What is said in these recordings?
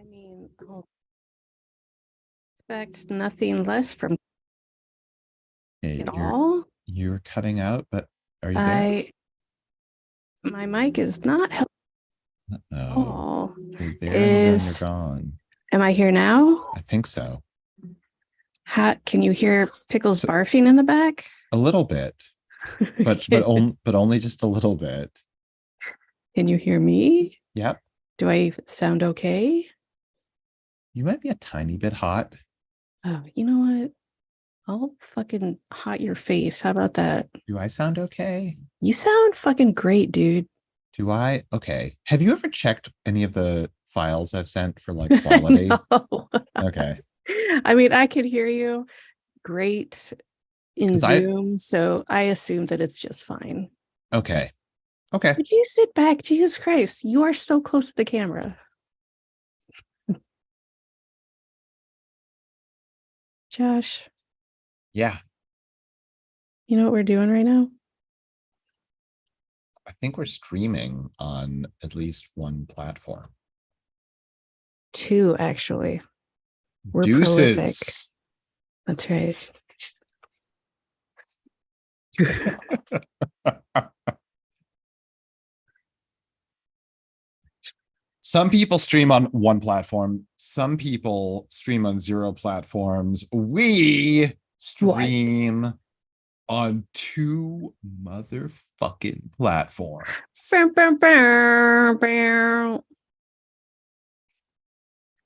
mean, I'll expect nothing less from Hey, at all. you're cutting out, but are you there? I my mic is not helping at Oh, all. you're there and then you're Is gone. am I here now? I think so. Can you hear Pickles So barfing in the back? a little bit, but only just a little bit. Can you hear me? Yep. Do I sound okay? You might be a tiny bit hot. Oh, you know what? I'll fucking hot your face. How about that? Do I sound okay? You sound fucking great, dude. Do I? Okay. Have you ever checked any of the files I've sent for like quality? No. Okay. I mean, I could hear you great in Because I, Zoom, so I assume that it's just fine. okay. Okay. Would you sit back? Jesus Christ, you are so close to the camera. Josh, Yeah. you know what we're doing right now? I think we're streaming on at least one platform. Two, actually. We're prolific. Deuces. That's right. Some people stream on one platform. Some people stream on zero platforms. We What? stream on two motherfucking platforms. Bow, bow, bow, bow.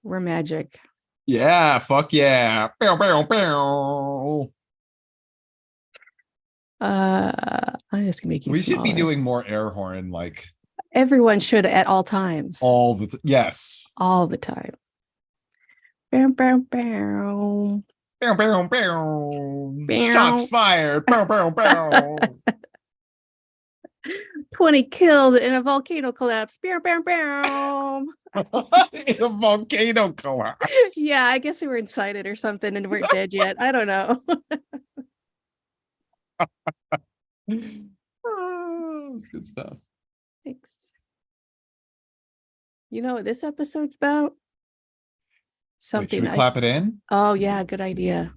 We're magic. Yeah, fuck yeah. Bow, bow, bow. I'm just gonna make you We should be smaller. doing more air horn like Everyone should at all times. all the yes. All the time. Bow, bow, bow. Bow, bow, bow. Shots Bow. fired. Bow, bow, bow. 20 killed in a volcano collapse. Bow, bow, bow. In a volcano collapse. Yeah, I guess we were inside it or something and weren't dead yet. I don't know. Oh, that's good stuff. Thanks. You know what this episode's about? Wait, should Something we clap it in? Oh yeah, good idea.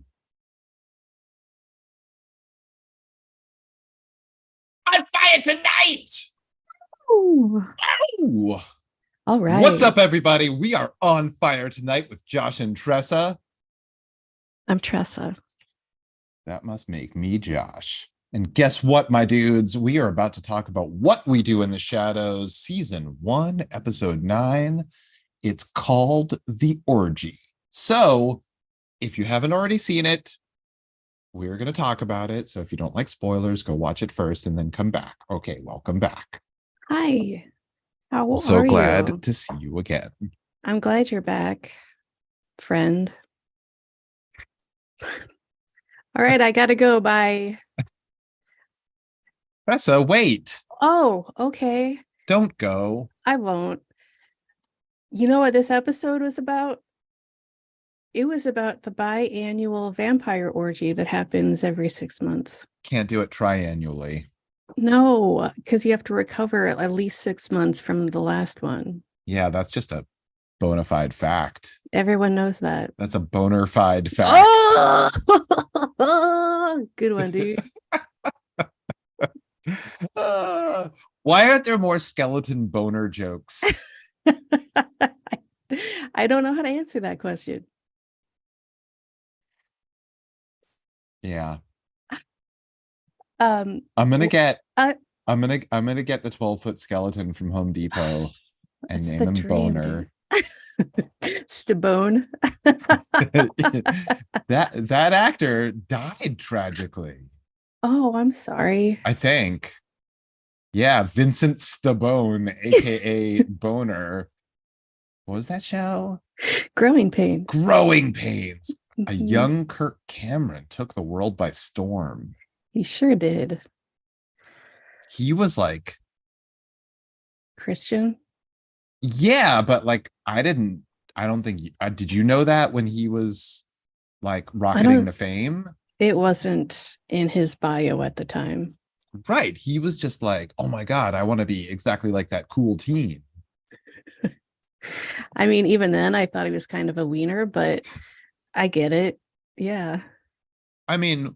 On fire tonight. Ooh. Ooh. All right. What's up, everybody? We are on fire tonight with Josh and Tressa. I'm Tressa. That must make me Josh. And guess what, my dudes? We are about to talk about What We Do in the Shadows, Season 1, Episode 9. It's called The Orgy. So, if you haven't already seen it, we're going to talk about it. So, if you don't like spoilers, go watch it first and then come back. Okay, welcome back. Hi. How So are glad you? to see you again. I'm glad you're back, friend. All right, I gotta go. Bye. Tressa, wait. Oh, okay. Don't go. I won't. You know what this episode was about? It was about the biannual vampire orgy that happens every 6 months. Can't do it triannually. No, because you have to recover at least 6 months from the last one. Yeah, that's just a bona fide fact. Everyone knows that. That's a bona fide fact. Oh! Good one, dude. Why aren't there more skeleton boner jokes? I don't know how to answer that question. Yeah. I'm gonna get uh, I'm gonna get the 12-foot skeleton from Home Depot and name him dream, Boner. Stabone. that actor died tragically. Oh, I'm sorry. I think. Yeah, Vincent Stabone, aka Boner. What was that show? Growing Pains. Growing Pains. A young Kirk Cameron took the world by storm. He sure did. He was like Christian. Yeah, but like I don't think did you know that when he was like rocketing to fame? It wasn't in his bio at the time. Right. He was just like, oh my God, I want to be exactly like that cool teen. I mean, even then I thought he was kind of a wiener, but I get it. Yeah. I mean,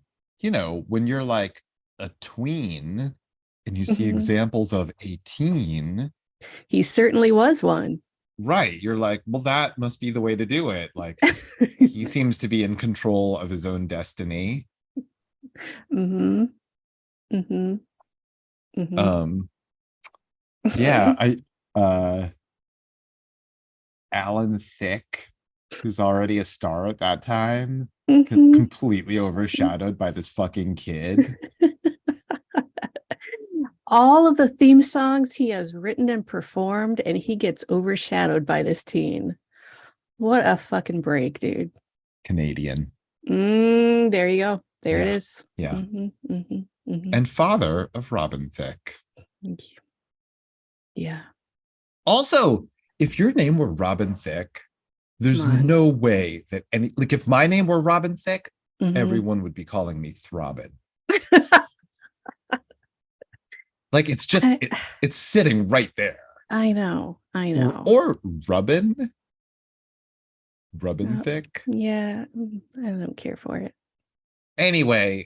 when you're like a tween and you see Mhm. examples of a teen, He certainly was one. right? You're like, well, that must be the way to do it. Like, he seems to be in control of his own destiny. Mm-hmm. Mm-hmm. Mm-hmm. Um, yeah, uh Alan Thicke, who's already a star at that time, Mm-hmm. completely overshadowed by this fucking kid. All of the theme songs he has written and performed, and he gets overshadowed by this teen. What a fucking break, dude. Canadian. There you go. There it Yeah. is. Yeah. Mm-hmm, mm-hmm, mm-hmm. And father of Robin Thicke. Thank you. Yeah. Also, if your name were Robin Thicke, Come there's on. no way that like if my name were Robin Thicke, Mm-hmm. everyone would be calling me Throbbin. Like it's just I, it's sitting right there. I know. I Or know. or Rubbin Uh, Thicke. yeah. I don't care for it. Anyway,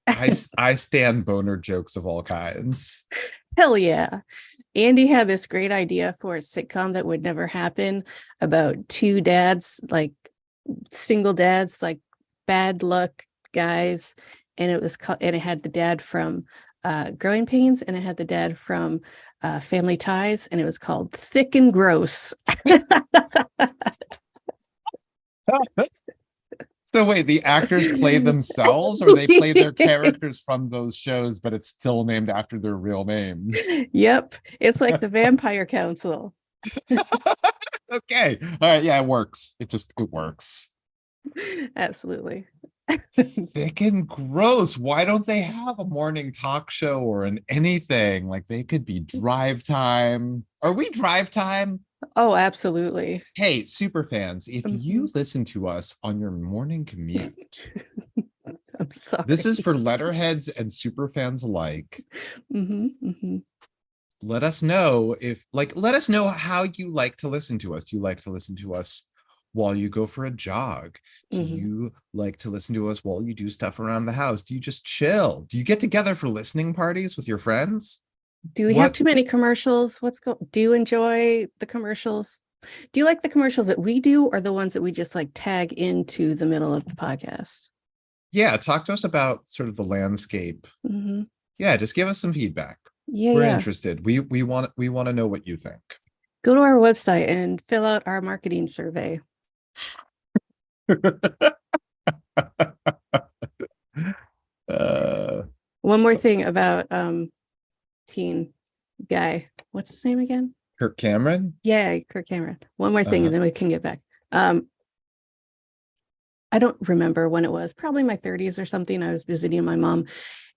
I stand boner jokes of all kinds. Hell yeah. Andy had this great idea for a sitcom that would never happen about two dads, like single dads, like bad luck guys. And it was called, and it had the dad from Growing Pains and it had the dad from Family Ties, and it was called Thick and Gross. So wait, the actors play themselves or they play their characters from those shows, but it's still named after their real names? Yep. It's like the Vampire Council. Okay. All right. Yeah, it works. It works. Absolutely. Thick and gross. Why don't they have a morning talk show or an anything? Like they could be drive time. Are we drive time? Oh, absolutely. Hey, super fans, if Mhm. you listen to us on your morning commute, I'm this is sorry. for letterheads and super fans alike. Mm-hmm. Let us know let us know how you like to listen to us. Do you like to listen to us while you go for a jog? Do Mm-hmm. you like to listen to us while you do stuff around the house? Do you just chill? Do you get together for listening parties with your friends? Do we have What? too many commercials? Do you enjoy the commercials? Do you like the commercials that we do or the ones that we just like tag into the middle of the podcast? Yeah, talk to us about sort of the landscape. Mm-hmm. Yeah, just give us some feedback. Yeah, We're yeah. interested. We want to know what you think. Go to our website and fill out our marketing survey. uh, One more thing about teen guy. What's his name again? Kirk Cameron. Yeah, Kirk Cameron. One more thing, Uh-huh. and then we can get back. Um, I don't remember when it was, probably my 30s or something. I was visiting my mom,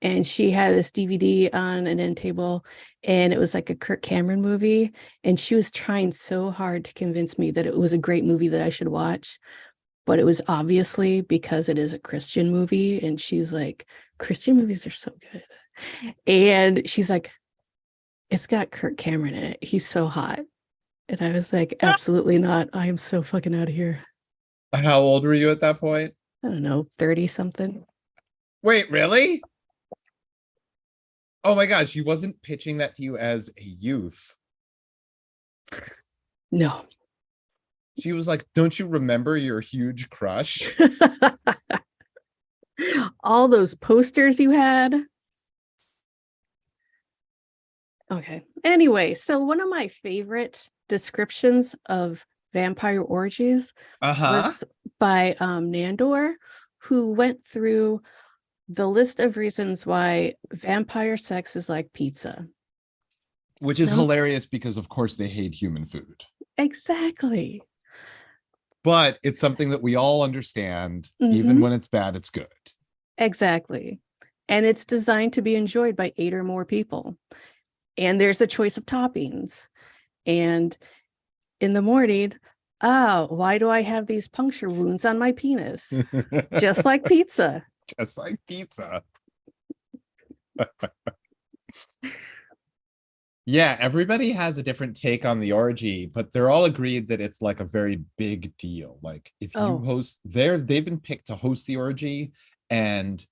and she had this DVD on an end table, and it was like a Kirk Cameron movie. And she was trying so hard to convince me that it was a great movie that I should watch. But it was obviously because it is a Christian movie. And she's like, Christian movies are so good. And she's like, it's got Kirk Cameron in it. He's so hot. And I was like, absolutely not. I am so fucking out of here. How old were you at that point? I don't know, 30 something. Wait, really? Oh my gosh, she wasn't pitching that to you as a youth. No. She was like, don't you remember your huge crush? All those posters you had. Okay. Anyway, so one of my favorite descriptions of vampire orgies Uh-huh. was by Nandor, who went through the list of reasons why vampire sex is like pizza. Which is Num- hilarious because of course they hate human food. exactly. But it's something that we all understand. Even Hmm. when it's bad, it's good. Exactly. And it's designed to be enjoyed by 8 or more people. And there's a choice of toppings. And in the morning, oh, why do I have these puncture wounds on my penis? Just like pizza. Just like pizza. Yeah, everybody has a different take on the orgy, but they're all agreed that it's like a very big deal. Like if you Oh, host, they've been picked to host the orgy, and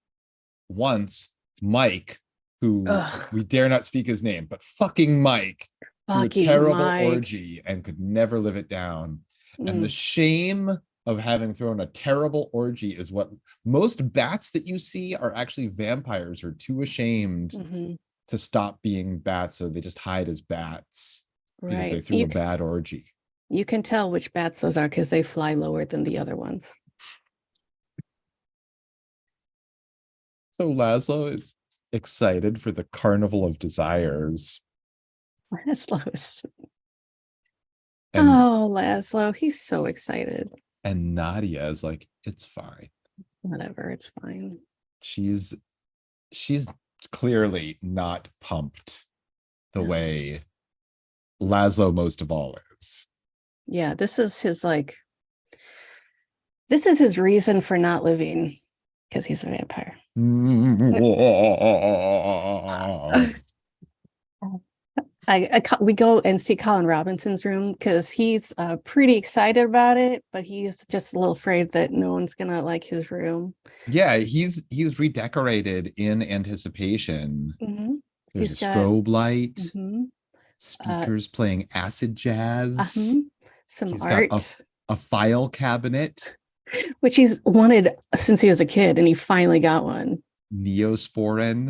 once Mike, who ugh, we dare not speak his name, but fucking Mike, threw a fucking terrible Mike. orgy and could never live it down. And the Mm, shame of having thrown a terrible orgy is what most bats that you see are actually vampires who are too ashamed mhm. to stop being bats, so they just hide as bats because they Right. threw a bad orgy. You can tell which bats those are because they fly lower than the other ones. So Laszlo is excited for the Carnival of Desires. Laszlo is, and oh, Laszlo, he's so excited. and Nadia is like, it's fine. Whatever, it's fine. She's she's clearly not pumped the No. way Laszlo most of all is. Yeah, this is his reason for not living because he's a vampire. We go and see Colin Robinson's room because he's pretty excited about it, but he's just a little afraid that no one's gonna like his room. Yeah, he's redecorated in anticipation. Hmm. There's a He's got strobe light, mhm, uh, speakers playing acid jazz. mhm, some He's got art, a file cabinet, which he's wanted since he was a kid, and he finally got one. Neosporin.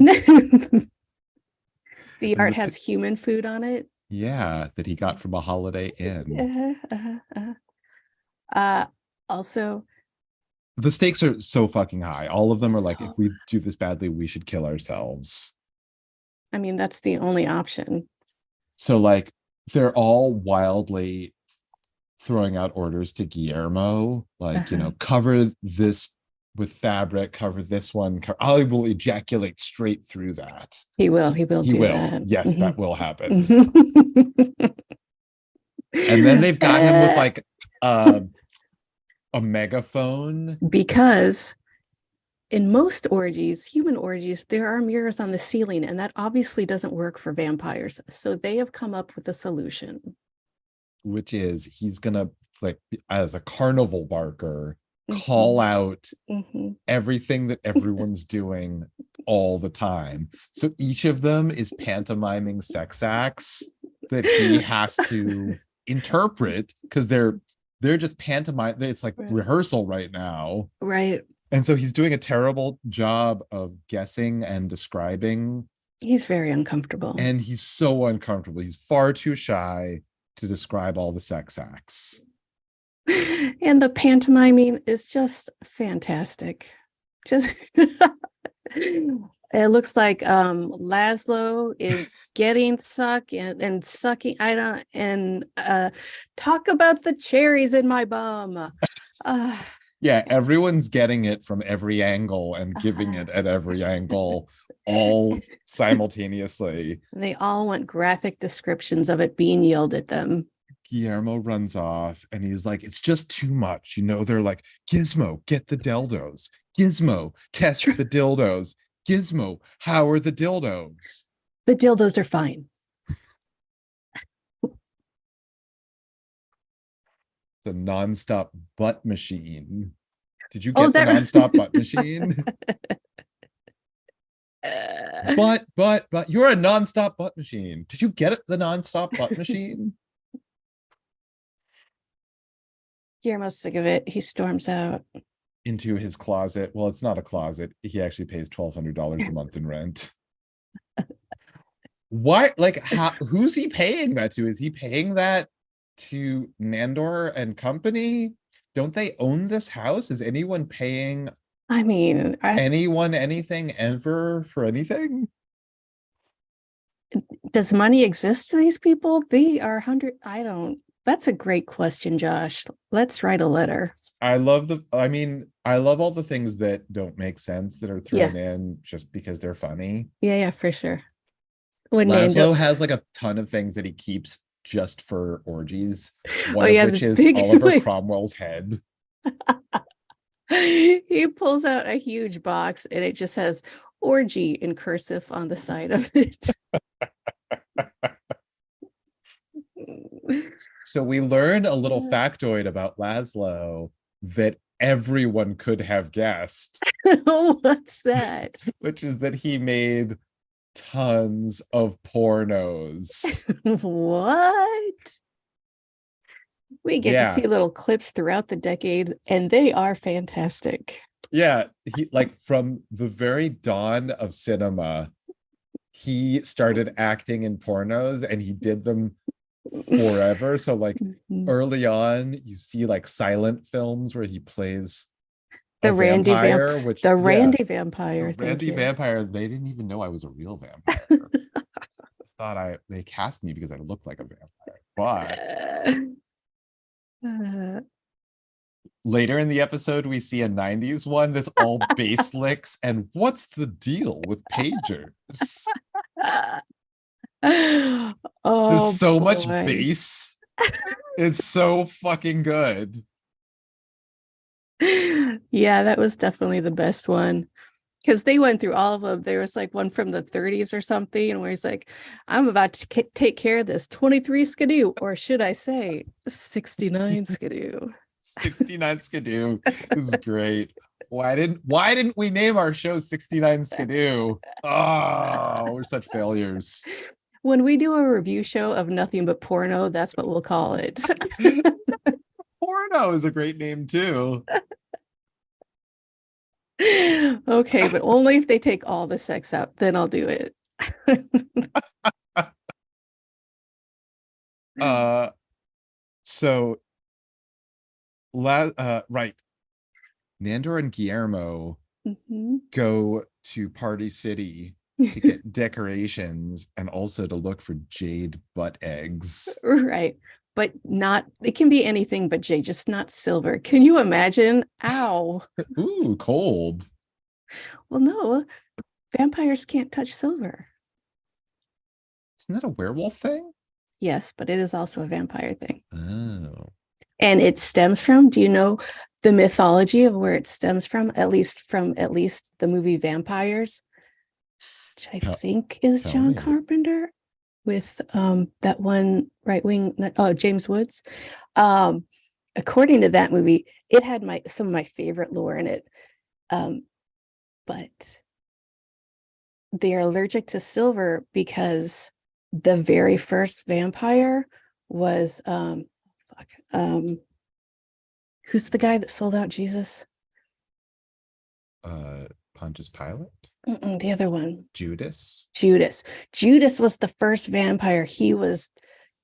The And art has human food on it. yeah, that he got from a Holiday Inn. Uh, also, The stakes are so fucking high. All of them are like, if so we do this badly, we should kill ourselves. I mean, that's the only option. So like they're all wildly throwing out orders to Guillermo, like, Uh-huh. cover this with fabric, cover this one. I will ejaculate straight through that. He will He do will. that. Yes, Mhm. that will happen. And then they've got him with Uh, like a megaphone. because in most orgies, human orgies, there are mirrors on the ceiling, and that obviously doesn't work for vampires. So they have come up with a solution. Which is he's gonna, like, as a carnival barker, call Mhm, out mhm. everything that everyone's doing all the time. So each of them is pantomiming sex acts that he has to interpret because they're just pantomime. It's like Right. rehearsal right now. Right. And so he's doing a terrible job of guessing and describing. He's very uncomfortable. And he's so uncomfortable. He's far too shy to describe all the sex acts. And the pantomiming is just fantastic. Just it looks like Laszlo is getting sucked and sucking. I don't and talk about the cherries in my bum. Uh, Yeah, everyone's getting it from every angle and giving it at every angle all simultaneously. they all want graphic descriptions of it being yelled at them. Guillermo runs off and he's like, it's just too much. They're like, Gizmo, get the dildos. Gizmo, test the dildos. Gizmo, how are the dildos? The dildos are fine. It's a nonstop butt machine. Did you Oh, get the nonstop butt machine? uh, But you're a nonstop butt machine. Did you get it, the nonstop butt machine? Guillermo's sick of it. He storms out. Into his closet. Well, it's not a closet. He actually pays $1,200 a month in rent. Why? Like, who's he paying that to? Is he paying that to Nandor and company? Don't they own this house? Is anyone paying I mean, anyone anything ever for anything? does money exist to these people? They are 100. I don't. That's a great question, Josh. Let's write a letter. I love all the things that don't make sense that are Yeah. thrown in just because they're funny. Yeah, yeah, for sure. When Nando, Laszlo has like a ton of things that he keeps just for orgies, oh one of yeah, the which is big Oliver like, Cromwell's head. he pulls out a huge box and it just has orgy in cursive on the side of it. So we learned a little factoid about Laszlo that everyone could have guessed, What's that? which is that he made tons of pornos. What? We get to Yeah. see little clips throughout the decade, and they are fantastic. Yeah. He, like, from the very dawn of cinema, he started acting in pornos and he did them forever. So, like, Mhm. early on, you see like silent films where he plays The a Randy vamp, vampire, which, the yeah, Randy the vampire. Thank Randy you. vampire, they didn't even know I was a real vampire. Just thought they cast me because I looked like a vampire. But Uh, later in the episode, we see a 90s one that's all bass licks. And what's the deal with pagers? There's oh so much boy. bass. It's so fucking good. Yeah, that was definitely the best one. Because they went through all of them. There was like one from the 30s or something, and where he's like, I'm about to take care of this 23 skidoo, or should I say 69 skidoo? 69 Skidoo is great. Why didn't we name our show 69 Skidoo? Oh, we're such failures. When we do a review show of nothing but porno, that's what we'll call it. Porno is a great name too. Okay, but only if they take all the sex out, then I'll do it. Uh so right. Nandor and Guillermo Mhm. go to Party City to get decorations and also to look for jade butt eggs. Right. But not, it can be anything but jade, just not silver. Can you imagine? Ow. Ooh, cold. Well, no, vampires can't touch silver. Isn't that a werewolf thing? Yes, but it is also a vampire thing. Oh. And it stems from, do you know the mythology of where it stems from? At least the movie Vampires, which I Tell, think is tell John me. Carpenter with that one right wing, oh, James Woods. Um, according to that movie, it had some of my favorite lore in it. But they are allergic to silver because the very first vampire was who's the guy that sold out Jesus? Pontius Pilate? The other one. Judas? Judas. Judas was the first vampire. He was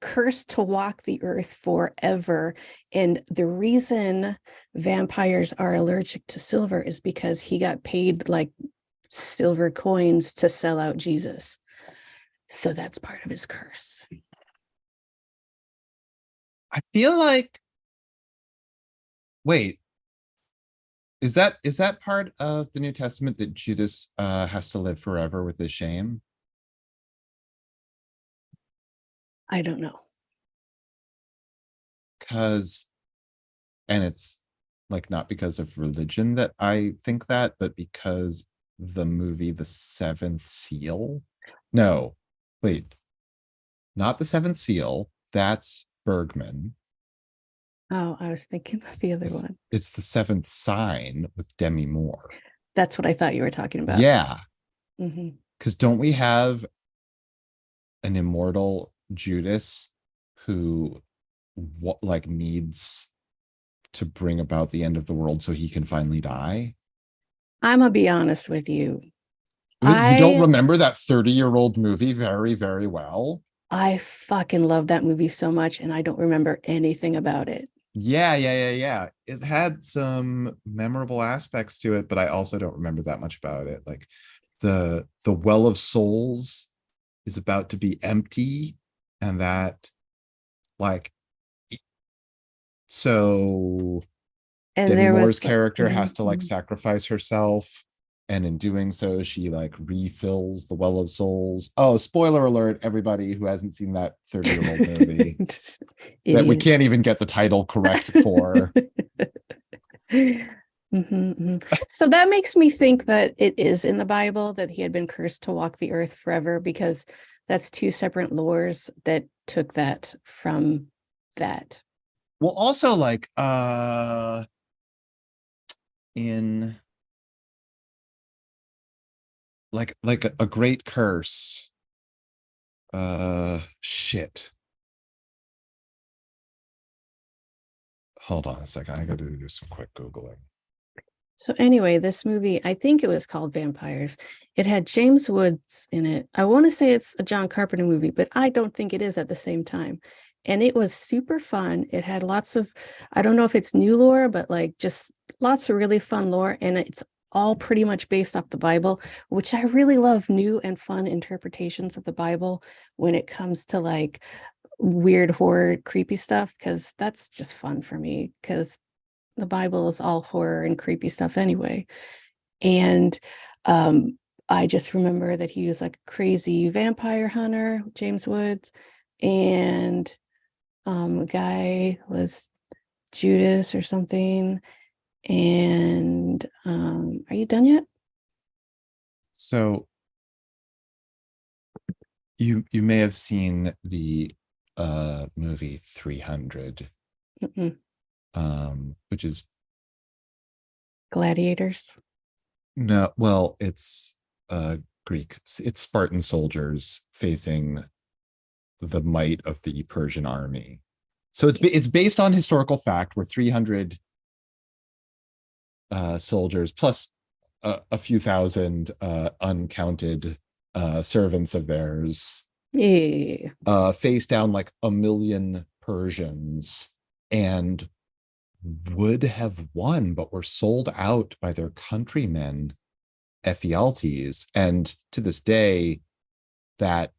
cursed to walk the earth forever. And the reason vampires are allergic to silver is because he got paid like silver coins to sell out Jesus. So that's part of his curse. I feel like, wait, is that part of the New Testament that Judas has to live forever with his shame? I don't know. Because, and it's like not because of religion that I think that, but because the movie The Seventh Seal. No, wait, not The Seventh Seal. That's Bergman. Oh, I was thinking of the other one. It's The Seventh Sign with Demi Moore. That's what I thought you were talking about. Yeah, Mm-hmm. because don't we have an immortal Judas who like needs to bring about the end of the world so he can finally die? I'm gonna be honest with you. You don't I remember that 30-year-old movie very, very well? I fucking love that movie so much, and I don't remember anything about it. Yeah. It had some memorable aspects to it, but I also don't remember that much about it. Like the Well of Souls is about to be empty, and that, like, so And Demi there Moore's was like, character has to like sacrifice herself, and in doing so she like refills the Well of Souls. Oh, spoiler alert, everybody who hasn't seen that 30-year-old movie that we idiot. can't even get the title correct for. So that makes me think that it is in the Bible that he had been cursed to walk the earth forever, because that's two separate lores that took that from that. Well, also like in like a great curse. Shit. Hold on a second. I gotta do some quick Googling. So anyway, this movie, I think it was called Vampires. It had James Woods in it. I want to say it's a John Carpenter movie, but I don't think it is at the same time. And it was super fun. It had lots of, I don't know if it's new lore, but like just lots of really fun lore. And it's all pretty much based off the Bible, which I really love, new and fun interpretations of the Bible when it comes to like weird horror, creepy stuff, because that's just fun for me. Because the Bible is all horror and creepy stuff anyway. And I just remember that he was like a crazy vampire hunter, James Woods, and a guy was Judas or something. And are you done yet? So you may have seen the movie 300, Mm-mm. which is Gladiators. no, well, it's Greek. It's Spartan soldiers facing the might of the Persian army. So it's based on historical fact where 300 soldiers plus a few thousand uncounted servants of theirs Yeah. face down like a million Persians and would have won, but were sold out by their countrymen, Ephialtes. And to this day, that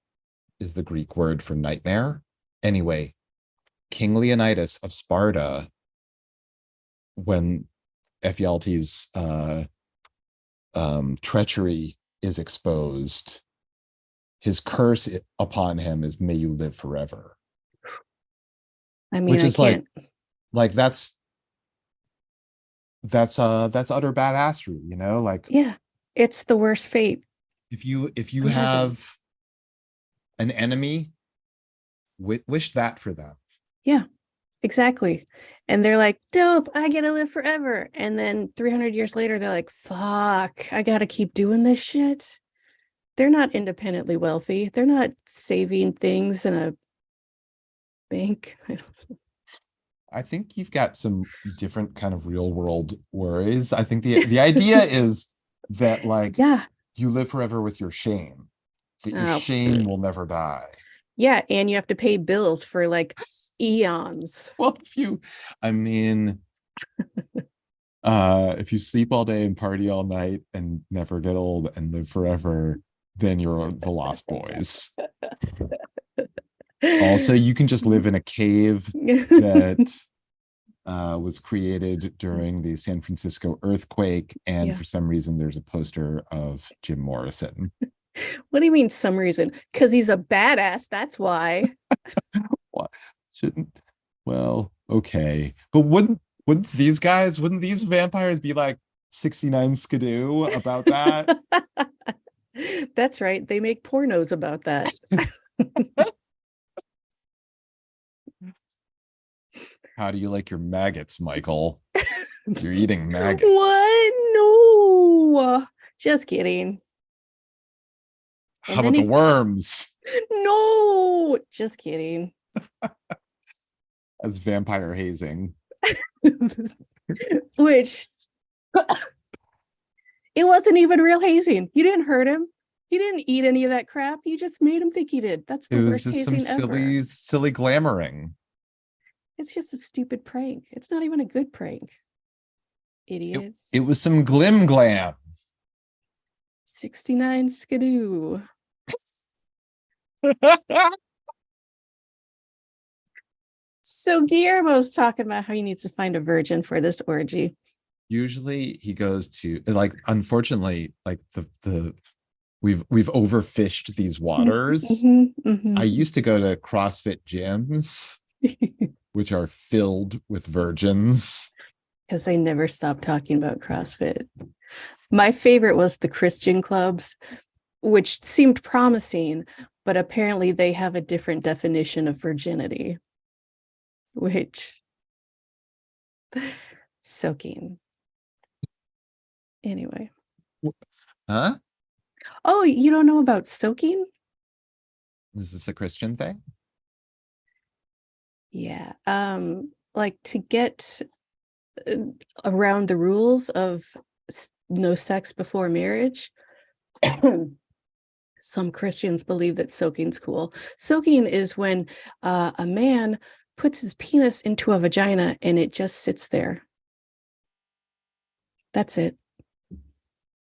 is the Greek word for nightmare. Anyway, King Leonidas of Sparta, when Ephialtes' treachery is exposed, his curse upon him is "May you live forever," I mean, which I is can't. like that's utter badassery, you know. Like Yeah, it's the worst fate. if you Imagine. have an enemy, wish that for them. Yeah. Exactly. And they're like, dope, I get to live forever. And then 300 years later, they're like, fuck, I got to keep doing this shit. They're not independently wealthy. They're not saving things in a bank. I think you've got some different kind of real world worries. I think the idea is that like Yeah. you live forever with your shame, that your Uh, shame will never die. yeah. And you have to pay bills for like eons. Well, I mean, if you sleep all day and party all night and never get old and live forever, then you're the Lost Boys. Also, you can just live in a cave that was created during the San Francisco earthquake, and Yeah. for some reason, there's a poster of Jim Morrison. What do you mean, some reason? Because he's a badass. That's why. What shouldn't? Well, okay, but wouldn't these vampires be like 69 skidoo about that? That's right. They make pornos about that. How do you like your maggots, Michael? You're eating maggots. What? No. Just kidding. How And about then the he, worms? no, just kidding. As vampire hazing. Which it wasn't even real hazing. You didn't hurt him. He didn't eat any of that crap. You just made him think he did. That's It the was worst just some hazing ever. silly glamoring. It's just a stupid prank. It's not even a good prank. Idiots. It was some glim glam. 69 skidoo. So Guillermo's talking about how he needs to find a virgin for this orgy. Usually he goes to like, unfortunately, like the we've overfished these waters. I used to go to CrossFit gyms, which are filled with virgins. Because they never stop talking about CrossFit. My favorite was the Christian clubs, which seemed promising, but apparently they have a different definition of virginity. which soaking. Anyway. Huh? Oh, you don't know about soaking? Is this a Christian thing? Yeah. Like to get uh, around the rules of no sex before marriage. Some Christians believe that soaking's cool. Soaking is when a man puts his penis into a vagina and it just sits there. That's it.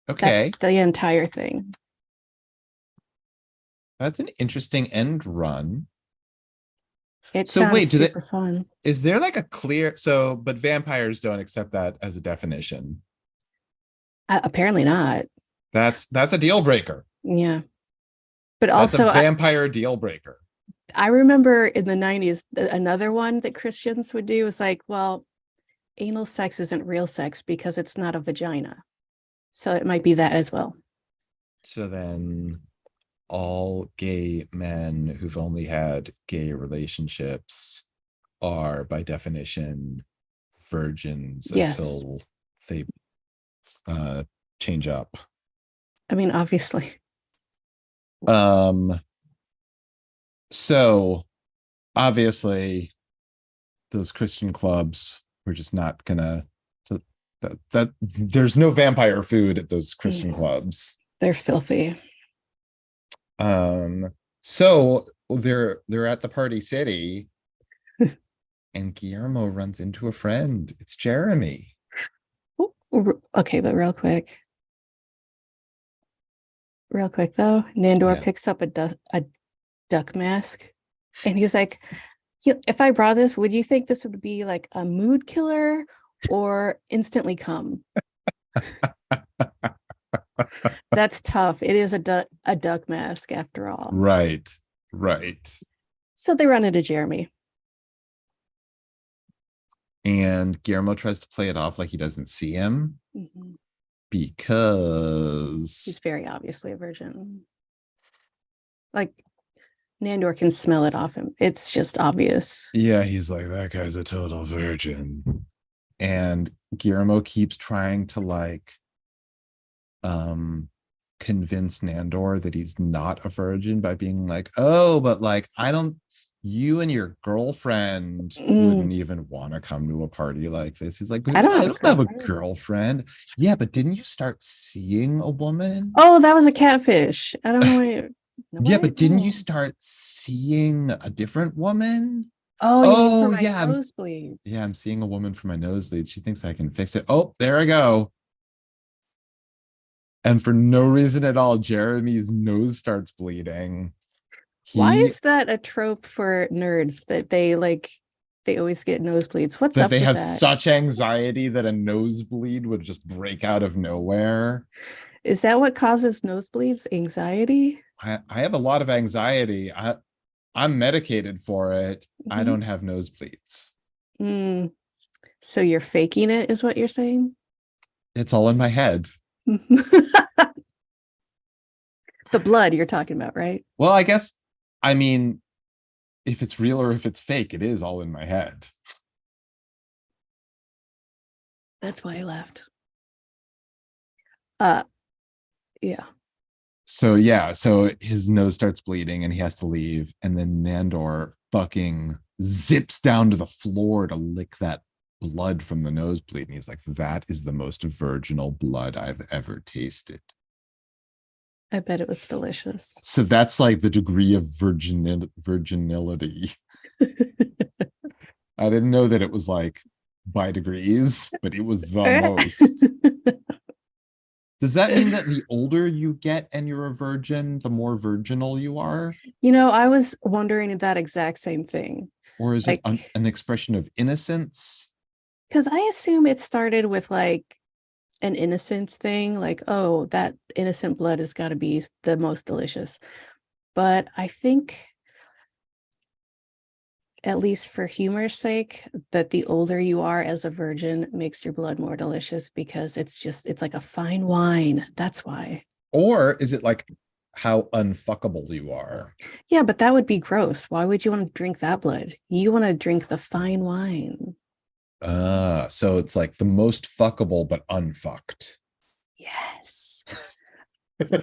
That's Okay. the entire thing. That's an interesting end run. It So sounds wait, super fun. is there like a clear, so, but vampires don't accept that as a definition. Apparently not. That's a deal breaker. Yeah. But That's a also, vampire deal breaker. I remember in the 90s, another one that Christians would do is like, well, anal sex isn't real sex because it's not a vagina. So it might be that as well. So then all gay men who've only had gay relationships are by definition virgins Yes. until they change up. I mean, obviously. Um so obviously those Christian clubs were just not gonna, so that there's no vampire food at those Christian clubs. They're filthy. So they're at the Party City and Guillermo runs into a friend. It's Jeremy. Okay, but real quick though, Nandor Yeah. picks up a duck mask and he's like, if I brought this, would you think this would be like a mood killer or instantly come? That's tough. It is a duck mask after all. Right. Right. So they run into Jeremy. And Guillermo tries to play it off like he doesn't see him Mhm. because He's very obviously a virgin. Like Nandor can smell it off him. It's just obvious. yeah, he's like, that guy's a total virgin. And Guillermo keeps trying to like convince Nandor that he's not a virgin by being like, oh, but like I don't, you and your girlfriend wouldn't even want to come to a party like this. He's like, I don't I have a don't have a girlfriend. girlfriend. Yeah, but didn't you start seeing a woman? Oh, that was a catfish. I don't know why. Yeah, but didn't you No. start seeing a different woman? Oh, you mean for Oh, my yeah, I'm nosebleeds? seeing a woman for my nosebleed. She thinks I can fix it. Oh, there I go. And for no reason at all, Jeremy's nose starts bleeding. Why He is that a trope for nerds that they always get nosebleeds? What's that up they with have that? such anxiety that a nosebleed would just break out of nowhere. Is that what causes nosebleeds? Anxiety? I have a lot of anxiety. I'm medicated for it. I Mhm. don't have nosebleeds. Mm, so you're faking it, is what you're saying? It's all in my head. The blood you're talking about, right? Well, I guess, I mean, if it's real or if it's fake, it is all in my head. That's why I left. Yeah. So yeah, so his nose starts bleeding and he has to leave. And then Nandor fucking zips down to the floor to lick that blood from the nosebleed. And he's like, that is the most virginal blood I've ever tasted. I bet it was delicious. So that's like the degree of virginility. I didn't know that it was like by degrees, but it was the most. Does that mean that the older you get and you're a virgin, the more virginal you are? I was wondering that exact same thing. Or is it Like, an expression of innocence? because I assume it started with like an innocence thing, like, oh, that innocent blood has got to be the most delicious. But I think, at least for humor's sake, that the older you are as a virgin makes your blood more delicious because it's like a fine wine. That's why. Or is it like how unfuckable you are. Yeah, but that would be gross. Why would you want to drink that blood? You want to drink the fine wine. So it's like the most fuckable but unfucked. Yes.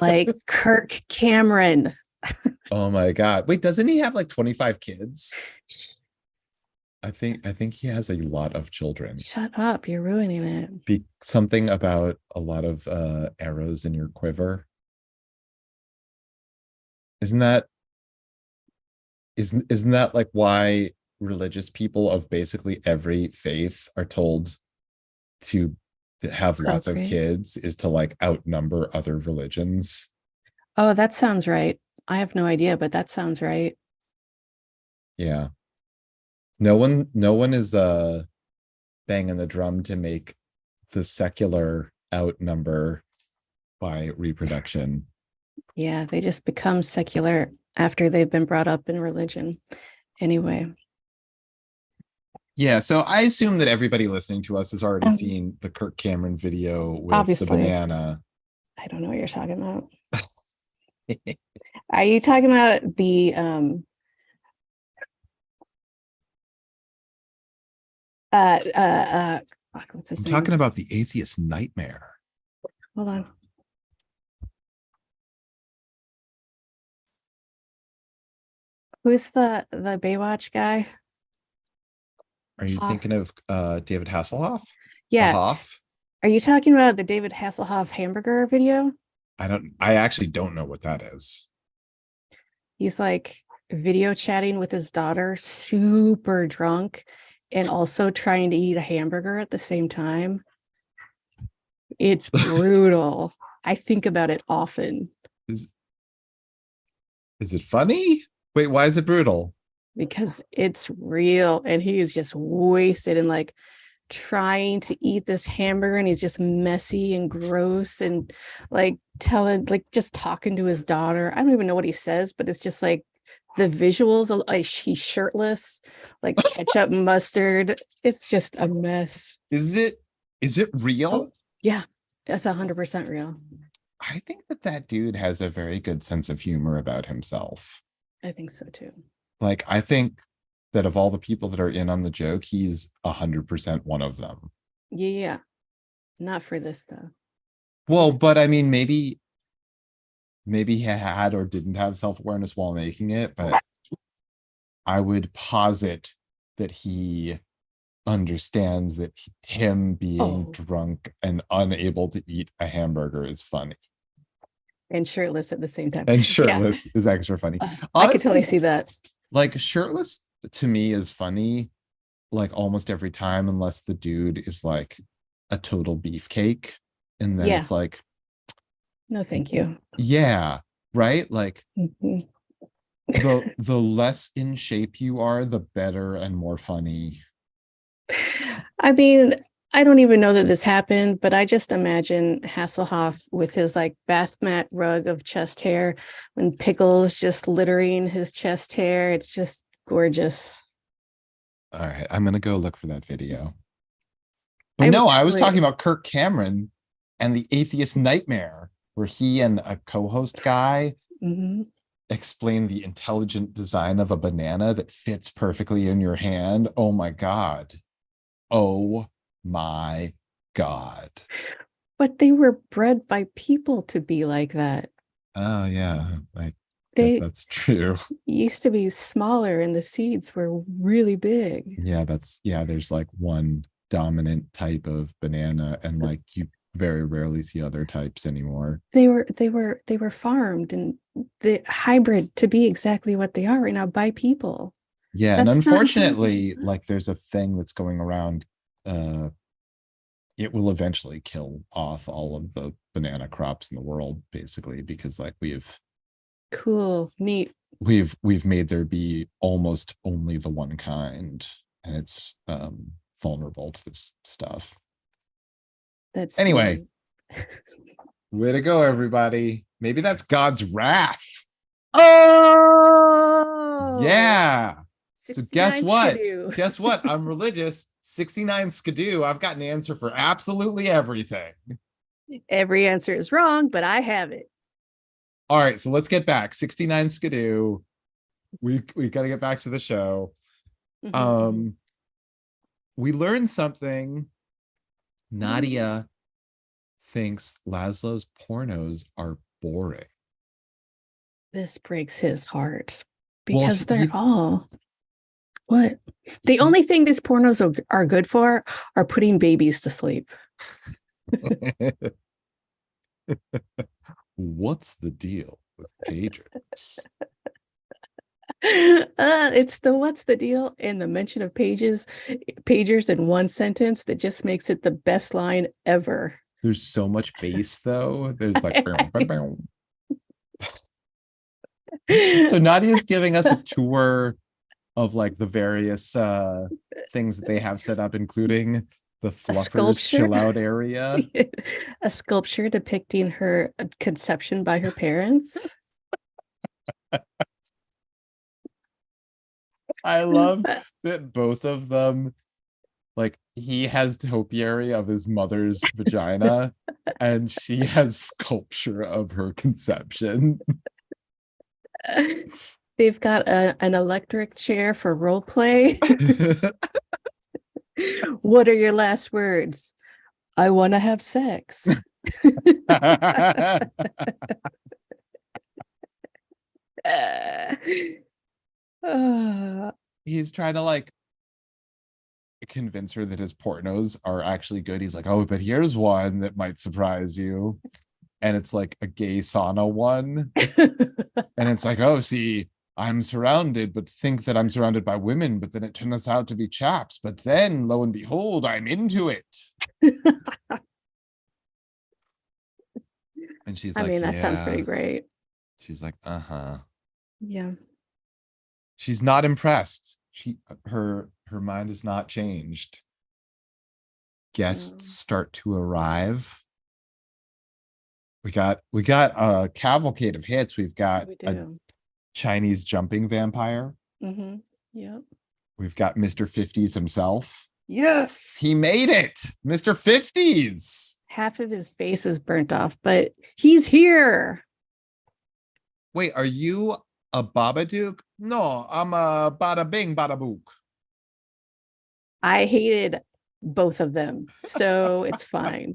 Like Kirk Cameron. Oh my god. Wait, doesn't he have like 25 kids? I think he has a lot of children. Shut up. You're ruining it. Be something about a lot of arrows in your quiver. Isn't that isn't that like why religious people of basically every faith are told to have lots of Procreate. kids is to like outnumber other religions? Oh, that sounds right. I have no idea, but that sounds right. Yeah. No one is banging the drum to make the secular outnumber by reproduction. Yeah, they just become secular after they've been brought up in religion. Anyway, Yeah, so I assume that everybody listening to us has already um, seen the Kirk Cameron video with the obviously, banana. I don't know what you're talking about. Are you talking about the fuck, what's I'm his talking name? about the atheist nightmare. Hold on. Who's the Baywatch guy? Are you Hoff. thinking of David Hasselhoff? The Yeah. Hoff? Are you talking about the David Hasselhoff hamburger video? I actually don't know what that is. He's like video chatting with his daughter, super drunk, and also trying to eat a hamburger at the same time. It's brutal. I think about it often is is it funny? Wait, why is it brutal? because it's real and he is just wasted and like trying to eat this hamburger and he's just messy and gross and like telling like just talking to his daughter. I don't even know what he says, but it's just like the visuals of like he's shirtless, like ketchup mustard. It's just a mess. Is it real? Yeah, that's 100% real. I think that dude has a very good sense of humor about himself. I think so too. Like, I think that of all the people that are in on the joke, he's 100% one of them. Yeah, not for this though. Well, He's but I mean, maybe he had or didn't have self-awareness while making it, but I would posit that he understands that him being oh, drunk and unable to eat a hamburger is funny. and shirtless at the same time. And Yeah, shirtless is extra funny. I could totally Honestly, see that. like shirtless to me is funny like almost every time, unless the dude is like a total beefcake. And then Yeah, it's like, no, thank you. yeah, right? Like Mhm. the less in shape you are, the better and more funny. I mean, I don't even know that this happened, but I just imagine Hasselhoff with his like bath mat rug of chest hair when pickles just littering his chest hair. It's just gorgeous. All right, I'm gonna go look for that video. But I would no, I was talking totally. about Kirk Cameron and the atheist nightmare, where he and a co-host guy Mhm. explain the intelligent design of a banana that fits perfectly in your hand. Oh my God. Oh my God. But they were bred by people to be like that. Oh yeah, I guess They that's true. used to be smaller and the seeds were really big. Yeah, there's like one dominant type of banana, and like you very rarely see other types anymore. They were farmed and the hybrid to be exactly what they are right now by people. Yeah, and That's not intelligent. unfortunately, like there's a thing that's going around. It will eventually kill off all of the banana crops in the world, basically, because like Cool, neat. we've made there be almost only the one kind, and it's vulnerable to this stuff. That's Anyway, neat. way to go, everybody. Maybe that's God's wrath. Oh, Yeah. So guess 69 what? skidoo. Guess what? I'm religious. 69 skidoo. I've got an answer for absolutely everything. Every answer is wrong, but I have it. All right, so let's get back. 69 Skidoo. We got to get back to the show. Mhm. We learned something. Mhm. Nadia thinks Laszlo's pornos are boring. This breaks his heart Well, because they're all what? The he only thing these pornos are good for are putting babies to sleep. what's the deal with pagers? It's the what's the deal and the mention of pagers in one sentence that just makes it the best line ever. There's so much bass though. There's like bow, bow, bow. So Nadia's giving us a tour of like the various things that they have set up, including the A fluffers sculpture, chill out area. a sculpture depicting her conception by her parents. I love that both of them, like he has topiary of his mother's vagina and she has sculpture of her conception. They've got an electric chair for role play. What are your last words? I want to have sex. Uh, He's trying to like convince her that his pornos are actually good. He's like, oh, but here's one that might surprise you. And it's like a gay sauna one. And it's like, oh, see, I'm surrounded, but think that I'm surrounded by women, but then it turns out to be chaps. But then lo and behold, I'm into it. And she's I like, mean, that sounds pretty yeah. great. She's like, uh-huh. Yeah. She's not impressed. Her mind is not changed. Guests No, start to arrive. We got a cavalcade of hits. We've got we a do. Chinese jumping vampire. Mm-hmm. Yep. We've got Mr. 50s himself. Yes. He made it. Mr. 50s. Half of his face is burnt off, but he's here. Wait, are you a Babadook? No, I'm a Bada Bing Bada Book. I hated both of them, so it's fine.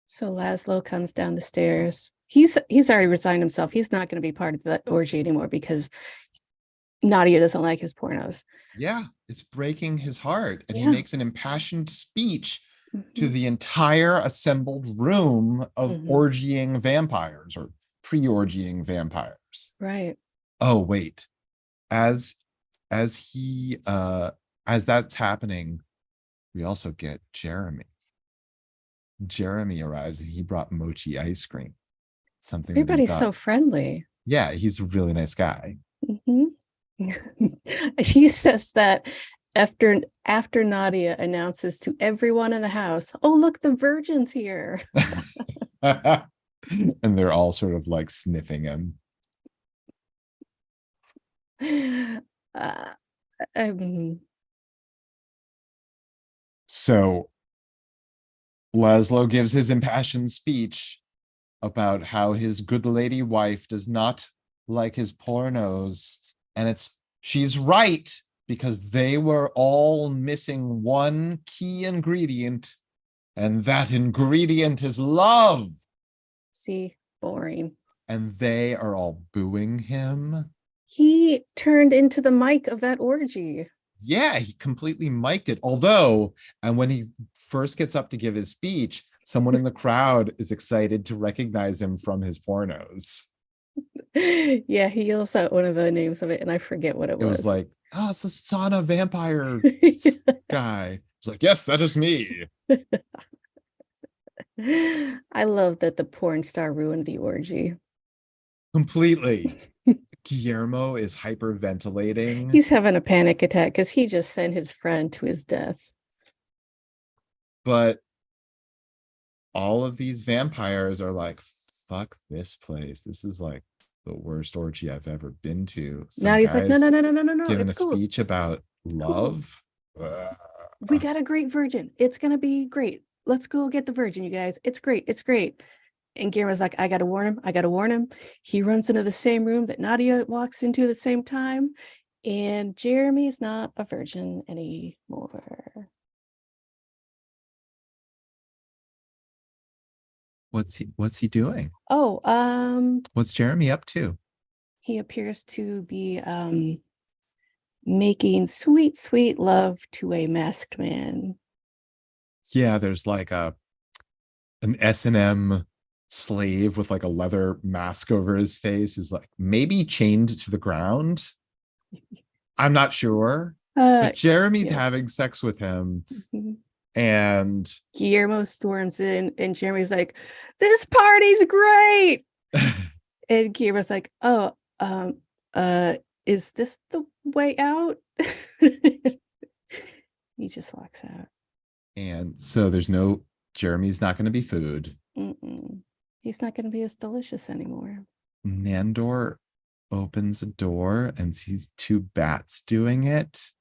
So Laszlo comes down the stairs. He's already resigned himself. He's not going to be part of the orgy anymore because Nadia doesn't like his pornos. Yeah, it's breaking his heart. And he Yeah. makes an impassioned speech to Mhm. the entire assembled room of Mhm. orgying vampires or pre-orgying vampires. Right. Oh, wait. As as he as that's happening, we also get Jeremy. Jeremy arrives and he brought mochi ice cream, something that he Everybody's thought, so friendly. yeah, he's a really nice guy. Mhm. He says that after Nadia announces to everyone in the house, "Oh, look, the virgin's here." And they're all sort of like sniffing him. Uh, um, So Laszlo gives his impassioned speech about how his good lady wife does not like his pornos. And she's right, because they were all missing one key ingredient, and that ingredient is love. See, boring. And they are all booing him. He turned into the mic of that orgy. Yeah, he completely mic'd it. Although, and when he first gets up to give his speech, someone in the crowd is excited to recognize him from his pornos. Yeah, he yells out one of the names of it, and I forget what it It was was. like, oh, it's the sauna vampire guy. It's like, yes, that is me. I love that the porn star ruined the orgy. Completely. Guillermo is hyperventilating, He's having a panic attack because he just sent his friend to his death. but all of these vampires are like, fuck this place. This is like the worst orgy I've ever been to. Now Some he's like, no, no, guys no, no, no, no, no. giving It's a cool. speech about Cool. love. We got a great virgin. It's gonna be great. let's go get the virgin, you guys. It's great. It's great. And Guillermo's like, I gotta warn him. I gotta warn him. He runs into the same room that Nadia walks into at the same time. And Jeremy's not a virgin anymore. What's he doing? Oh, What's Jeremy up to? he appears to be making sweet, sweet love to a masked man. Yeah, there's like an S&M slave with like a leather mask over his face who's like maybe chained to the ground. I'm not sure. But Jeremy's yeah. having sex with him, Mhm. and Guillermo storms in, and Jeremy's like, "This party's great." And Guillermo's like, "Oh, uh, is this the way out?" He just walks out. and so there's no Jeremy's not going to be food. Mm-mm. He's not going to be as delicious anymore. Nandor opens a door and sees two bats doing it.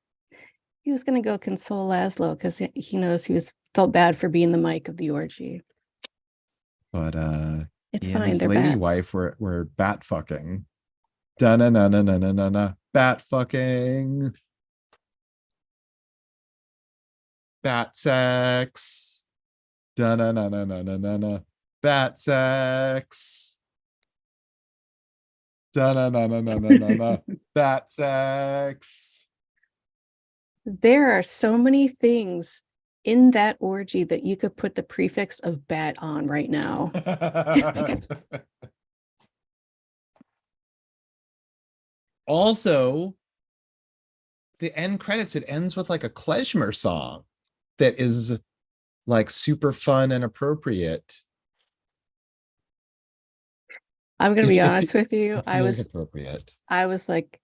He was going to go console Laszlo because he knows he was felt bad for being the mic of the orgy. But It's he and fine. his They're lady bats. wife were bat fucking. Da na na na na na na na. Bat fucking. Bat sex. Da na na na na na na na. Bat sex. Da na na na na na na na. Bat sex. There are so many things in that orgy that you could put the prefix of bat on right now. Also, the end credits, it ends with like a klezmer song that is like super fun and appropriate. I'm gonna be honest with you. It feels appropriate. I was like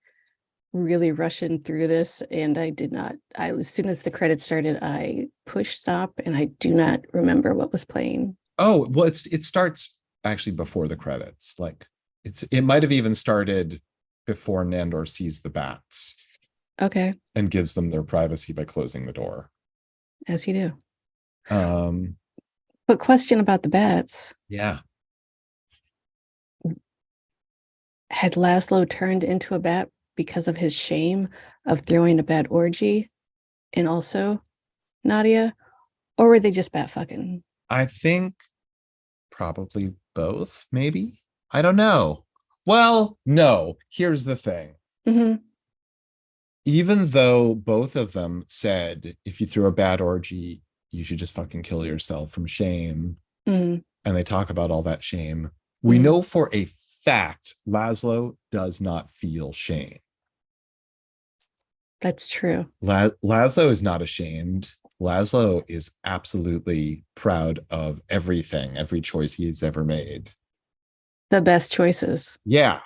really rushing through this, and I did not. As soon as the credits started, I pushed stop, and I do not remember what was playing. Oh, well, it starts actually before the credits. Like it might have even started before Nandor sees the bats Okay, and gives them their privacy by closing the door. as you do. Um, But question about the bats: yeah. had Laszlo turned into a bat because of his shame of throwing a bad orgy, and also Nadia, or were they just bat fucking? I think probably both, maybe. I don't know. Well, no, here's the thing. Mm-hmm. Even though both of them said if you throw a bad orgy, you should just fucking kill yourself from shame. Mm-hmm. And they talk about all that shame. We Mm-hmm. know for a fact Laszlo does not feel shame. That's true. Laszlo is not ashamed. Laszlo is absolutely proud of everything, every choice he's ever made. The best choices. Yeah.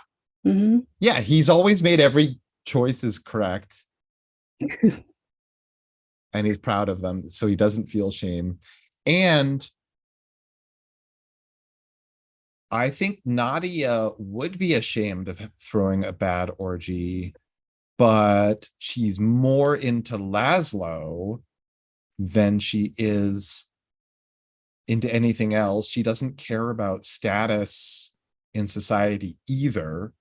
Mm-hmm. Yeah, he's always made every choice is correct. And he's proud of them. So he doesn't feel shame. And I think Nadia would be ashamed of throwing a bad orgy, but she's more into Laszlo than she is into anything else. She doesn't care about status in society either.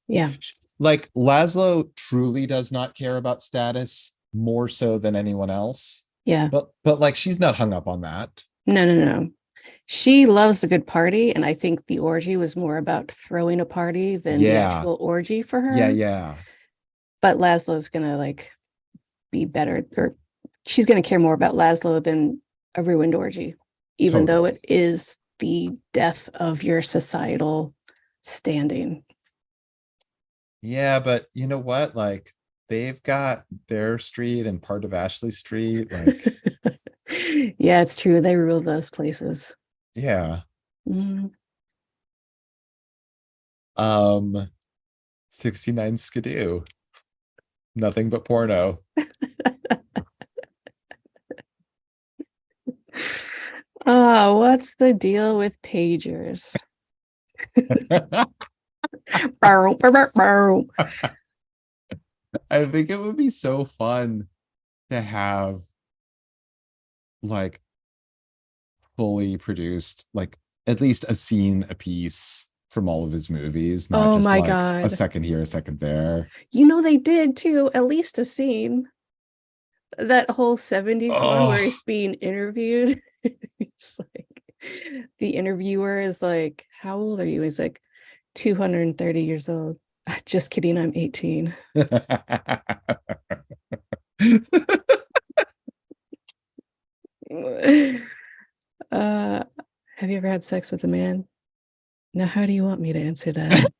Yeah. Like Laszlo truly does not care about status more so than anyone else. Yeah. But like she's not hung up on that. No. She loves a good party, and I think the orgy was more about throwing a party than the Yeah. actual orgy for her. Yeah. But Laszlo's gonna like be better, or she's gonna care more about Laszlo than a ruined orgy, even though it is the death of your societal standing. Yeah, but you know what? Like they've got their street and part of Ashley Street. Like, Yeah, it's true. They rule those places. yeah. Mm. 69 Skidoo. Nothing but porno. Oh, what's the deal with pagers? I think it would be so fun to have like fully produced, like at least a scene a piece from all of his movies, not Oh just my like a God. second here, a second there. You know, they did too, at least a scene. That whole 70s one where Oh, he's being interviewed. It's like the interviewer is like, "How old are you?" He's like, 230 years old. Just kidding, I'm 18. Uh, have you ever had sex with a man? Now, how do you want me to answer that?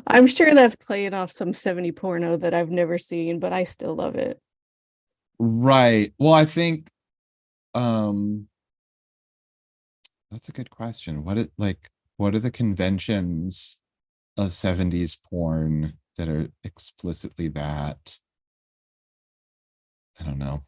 I'm sure that's playing off some 70 porno that I've never seen, but I still love it. right. Well, I think um that's a good question. What are the conventions of 70s porn that are explicitly that? I don't know.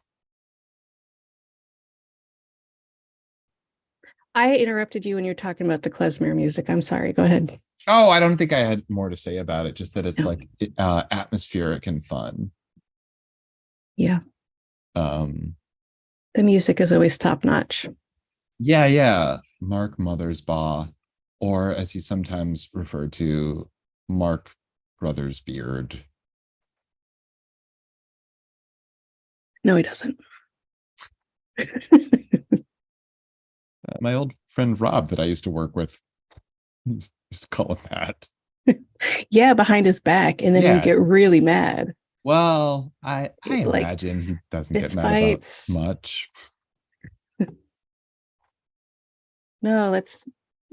I interrupted you when you're talking about the klezmer music. I'm sorry. Go ahead. Oh, I don't think I had more to say about it, just that it's No. like atmospheric and fun. Yeah, Um the music is always top notch. yeah, yeah. Mark Mothersbaugh, or as he's sometimes referred to, Mark Brothers Beard. No, he doesn't. My old friend Rob that I used to work with used to call him that. Yeah, behind his back. And then he would Yeah. get really mad. Well, I Like imagine he doesn't get fist mad about fights. much. No, let's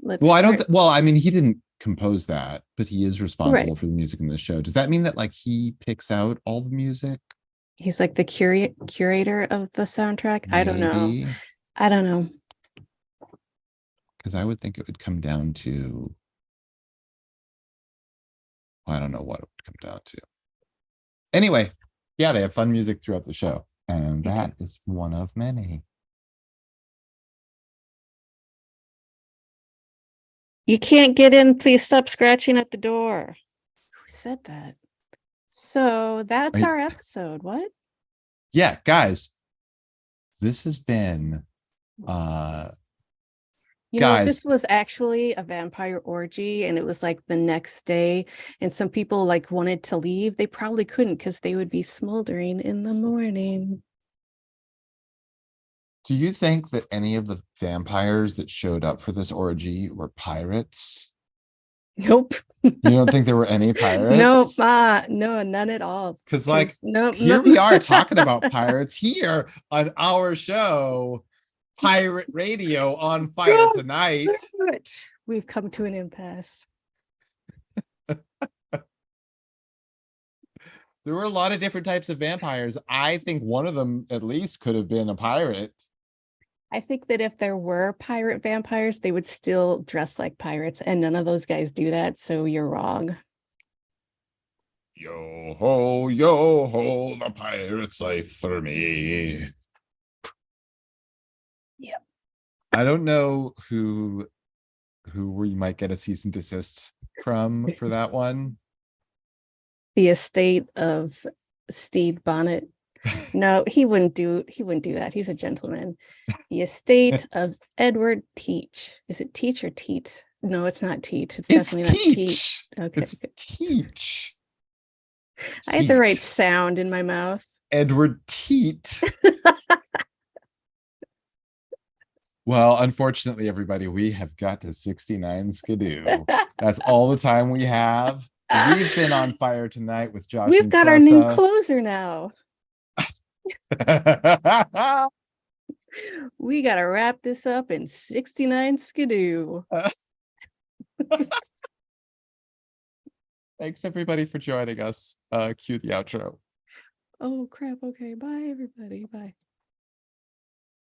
Well, I don't start. well, I mean, he didn't compose that, but he is Right. responsible for the music in the show. Does that mean that like he picks out all the music? He's like the curator of the soundtrack. I don't know. Maybe. I don't know. Because I would think it would come down to, I don't know what it would come down to. Anyway, yeah, they have fun music throughout the show, and I do. that is one of many. You can't get in. Please stop scratching at the door. Who said that? So that's Right? our episode. What? Yeah, guys, this has been uh You know, this guys, was actually a vampire orgy, and it was like the next day, and some people like wanted to leave. They probably couldn't because they would be smoldering in the morning. do you think that any of the vampires that showed up for this orgy were pirates? Nope. You don't think there were any Nope. pirates? No, none at all. Because like Because nope, here nope. we are talking about pirates here on our show, Pirate Radio on Fire God Tonight. damn it. We've come to an impasse. There were a lot of different types of vampires. I think one of them at least could have been a pirate. I think that if there were pirate vampires, they would still dress like pirates, and none of those guys do that. So you're wrong. Yo ho, the pirate's life for me. Yeah. I don't know who we might get a cease and desist from for that one. The estate of Stede Bonnet. No, he wouldn't do that. He's a gentleman. The estate of Edward Teach. Is it Teach or Teat? No, it's not Teach. It's It's definitely not Teat. teach. Okay. It's teach. I had the right Teat. sound in my mouth. Edward Teat. Well, unfortunately, everybody, we have got to 69 skidoo. That's all the time we have. We've been on fire tonight with Josh We've and got our new Tressa. closer now. We got to wrap this up in 69 skidoo. Thanks everybody for joining us. Cue the outro. Oh, crap. Okay. Bye, everybody. Bye.